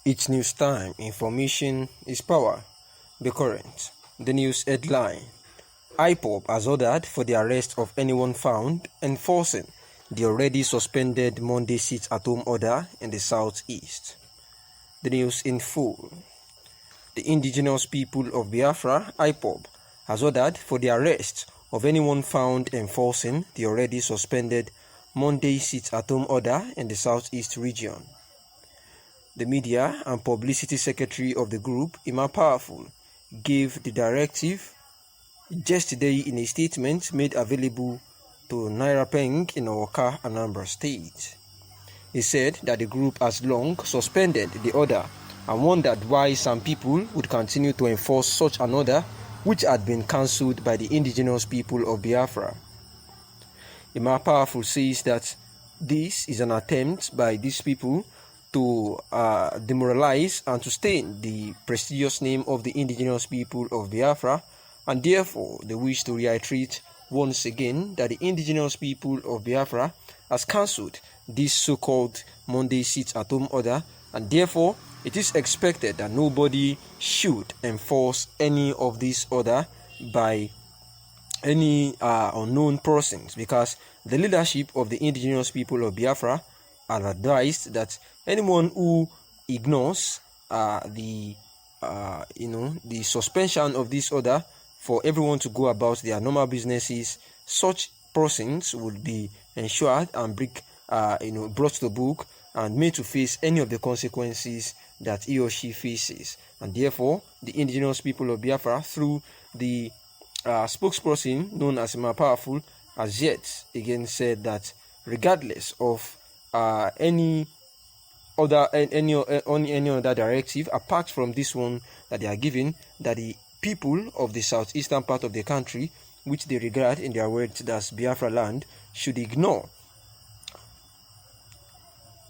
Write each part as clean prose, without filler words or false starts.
Each news time, information is power. Be current. The news headline: IPOB has ordered for the arrest of anyone found enforcing the already suspended Monday sit-at-home order in the southeast. The news in full. The indigenous people of Biafra, IPOB, has ordered for the arrest of anyone found enforcing the already suspended Monday sit-at-home order in the southeast region. The Media and Publicity Secretary of the group, Ima Powerful, gave the directive yesterday in a statement made available to Naira Peng in Awka, Anambra State. He said that the group has long suspended the order and wondered why some people would continue to enforce such an order which had been cancelled by the indigenous people of Biafra. Ima Powerful says that this is an attempt by these people to demoralize and to stain the prestigious name of the indigenous people of Biafra, and therefore they wish to reiterate once again that the indigenous people of Biafra has cancelled this so-called Monday sit-at-home order, and therefore it is expected that nobody should enforce any of this order by any unknown persons, because the leadership of the indigenous people of Biafra are advised that anyone who ignores the suspension of this order for everyone to go about their normal businesses, such persons would be ensured and brought to book and made to face any of the consequences that he or she faces. And therefore, the indigenous people of Biafra, through the spokesperson known as Ima Powerful, has yet again said that regardless of any other directive apart from this one that they are giving, that the people of the southeastern part of the country, which they regard in their words as Biafra land, should ignore.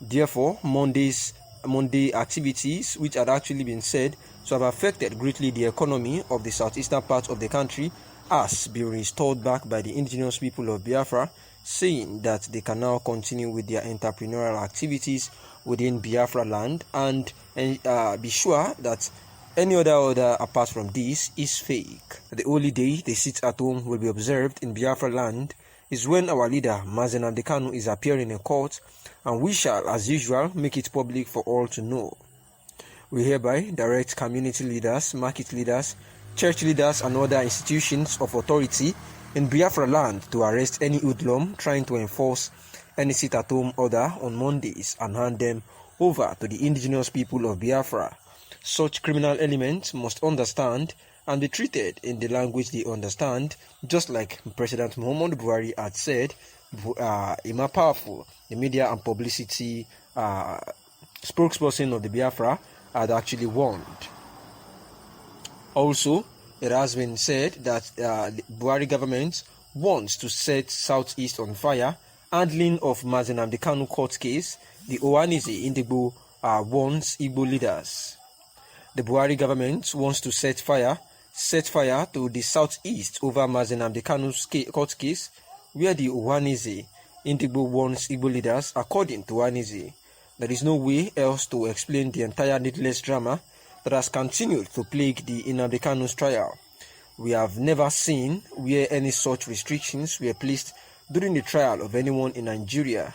Therefore, Monday activities, which had actually been said to have affected greatly the economy of the southeastern part of the country, has been restored back by the indigenous people of Biafra, saying that they can now continue with their entrepreneurial activities within Biafra land and be sure that any other order apart from this is fake. The only day the sit-at-home will be observed in Biafra land is when our leader, Nnamdi Kanu, is appearing in court, and we shall, as usual, make it public for all to know. We hereby direct community leaders, market leaders, church leaders, and other institutions of authority in Biafra land to arrest any hoodlum trying to enforce any sit-at-home order on Mondays and hand them over to the indigenous people of Biafra. Such criminal elements must understand and be treated in the language they understand, just like President Muhammadu Buhari had said. Ima Powerful, the Media and Publicity spokesperson of the Biafra, had actually warned. Also, it has been said that the Buhari government wants to set Southeast on fire, handling of Nnamdi Kanu court case. The Ohanize Indigbo warns Igbo leaders. The Buhari government wants to set fire to the southeast over Nnamdi Kanu's court case, where the Ohanize Indigbo warns Igbo leaders. According to Ohanize, there is no way else to explain the entire needless drama that has continued to plague the Nnamdi Kanu's trial. We have never seen where any such restrictions were placed during the trial of anyone in Nigeria.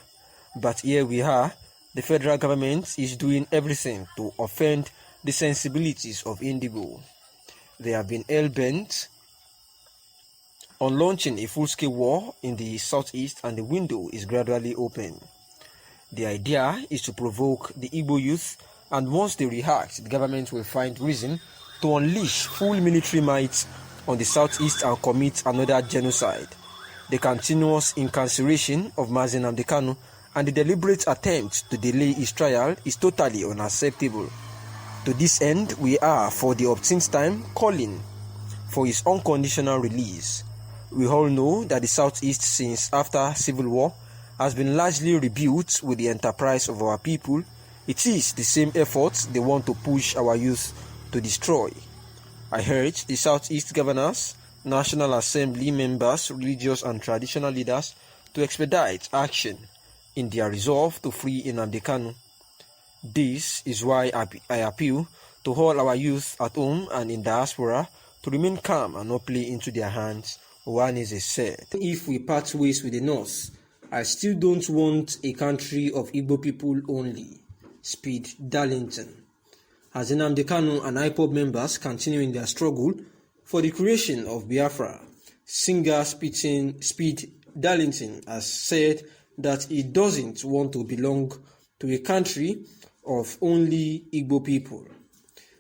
But here we are, the federal government is doing everything to offend the sensibilities of Indigo. They have been hell-bent on launching a full-scale war in the southeast, and the window is gradually open. The idea is to provoke the Igbo youth, and once they react, the government will find reason to unleash full military might on the southeast and commit another genocide. The continuous incarceration of Nnamdi Kanu and the deliberate attempt to delay his trial is totally unacceptable. To this end, we are, for the obstinate time, calling for his unconditional release. We all know that the southeast, since after civil war, has been largely rebuilt with the enterprise of our people. It is the same efforts they want to push our youth to destroy. I urge the Southeast governors, National Assembly members, religious and traditional leaders to expedite action in their resolve to free Nnamdi Kanu. This is why I appeal to all our youth at home and in diaspora to remain calm and not play into their hands, Ohanaeze said. If we part ways with the North, I still don't want a country of Igbo people only. Speed Darlington. As Nnamdi Kanu and IPOB members continue in their struggle for the creation of Biafra, singer Speed Darlington has said that he doesn't want to belong to a country of only Igbo people.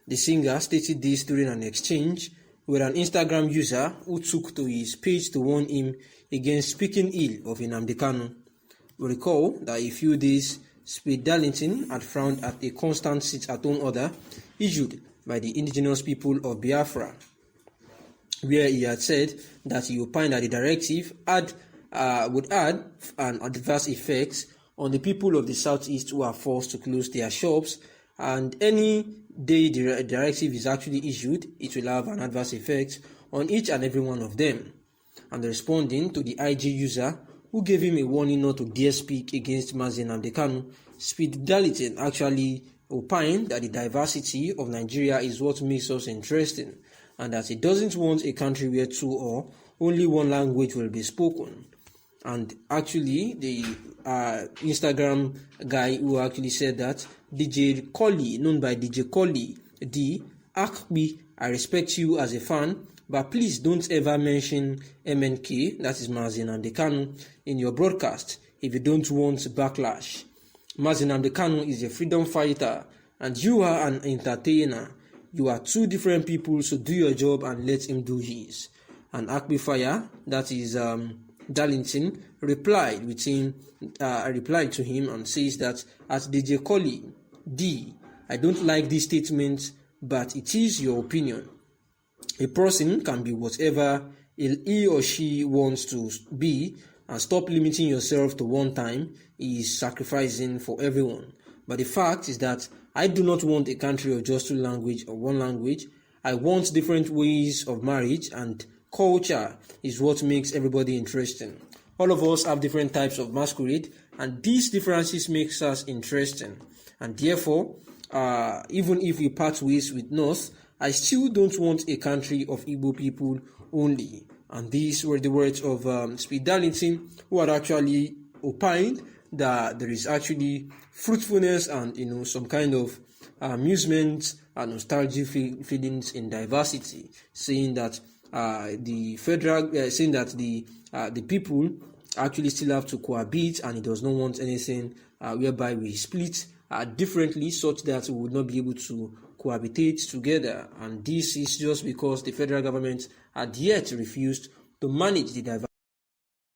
The singer stated this during an exchange with an Instagram user who took to his page to warn him against speaking ill of Nnamdi Kanu. We recall that a few days Speed Darlington had frowned at a constant sit-at-home order issued by the indigenous people of Biafra, where he had said that he opined that the directive would add an adverse effect on the people of the southeast who are forced to close their shops, and any day the directive is actually issued, it will have an adverse effect on each and every one of them. And responding to the IG user who gave him a warning not to dare speak against Nnamdi Kanu, Speed Darlington actually opined that the diversity of Nigeria is what makes us interesting, and that he doesn't want a country where two or only one language will be spoken. And actually, the Instagram guy who actually said that, DJ Collie, known by DJ Collie D, Akbi, I respect you as a fan, but please don't ever mention MNK, that is Nnamdi Kanu, in your broadcast if you don't want backlash. Nnamdi Kanu is a freedom fighter and you are an entertainer. You are two different people, so do your job and let him do his. And Akbi Fire, that is Darlington, replied to him and says that, as DJ Collie D, I don't like this statement, but it is your opinion. A person can be whatever he or she wants to be, and stop limiting yourself to one time is sacrificing for everyone. But the fact is that I do not want a country of just two languages or one language. I want different ways of marriage, and culture is what makes everybody interesting. All of us have different types of masquerade, and these differences makes us interesting. And therefore, even if we part ways with North, I still don't want a country of Igbo people only. And these were the words of Speed Darlington, who had actually opined that there is actually fruitfulness and some kind of amusement and nostalgic feelings in diversity, saying that the people actually still have to cohabit, and he does not want anything whereby we split differently, such that we would not be able to cohabitate together. And this is just because the federal government had yet refused to manage the diversity.